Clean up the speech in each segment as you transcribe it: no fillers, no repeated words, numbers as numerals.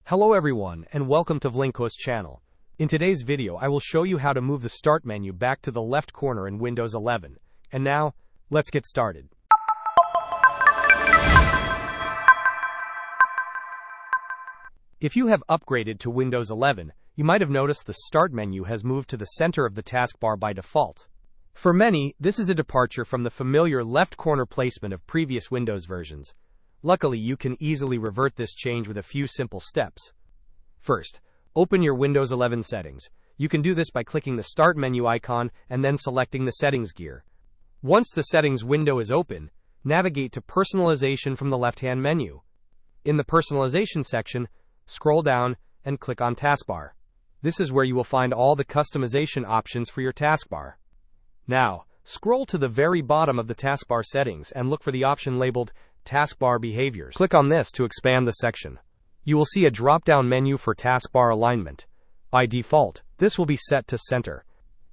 Hello everyone, and welcome to Vlinkoz channel. In today's video, I will show you how to move the Start menu back to the left corner in Windows 11. And now, let's get started. If you have upgraded to Windows 11, you might have noticed the Start menu has moved to the center of the taskbar by default. For many, this is a departure from the familiar left corner placement of previous Windows versions. Luckily, you can easily revert this change with a few simple steps. First, open your Windows 11 settings. You can do this by clicking the Start menu icon and then selecting the Settings gear. Once the Settings window is open, navigate to Personalization from the left-hand menu. In the Personalization section, scroll down and click on Taskbar. This is where you will find all the customization options for your taskbar. Now, scroll to the very bottom of the taskbar settings and look for the option labeled Taskbar Behaviors. Click on this to expand the section. You will see a drop-down menu for taskbar alignment. By default, this will be set to center.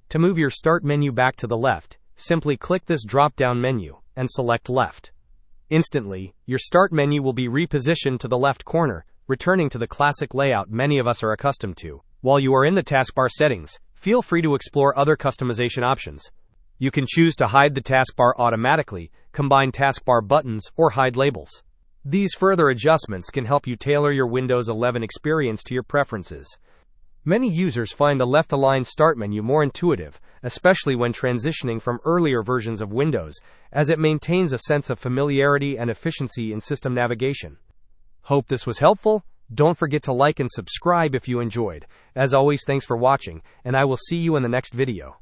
To move your Start menu back to the left, simply click this drop-down menu and select Left. Instantly, your Start menu will be repositioned to the left corner, returning to the classic layout many of us are accustomed to. While you are in the taskbar settings, feel free to explore other customization options. You can choose to hide the taskbar automatically, combine taskbar buttons, or hide labels. These further adjustments can help you tailor your Windows 11 experience to your preferences. Many users find the left-aligned Start menu more intuitive, especially when transitioning from earlier versions of Windows, as it maintains a sense of familiarity and efficiency in system navigation. Hope this was helpful. Don't forget to like and subscribe if you enjoyed. As always, thanks for watching, and I will see you in the next video.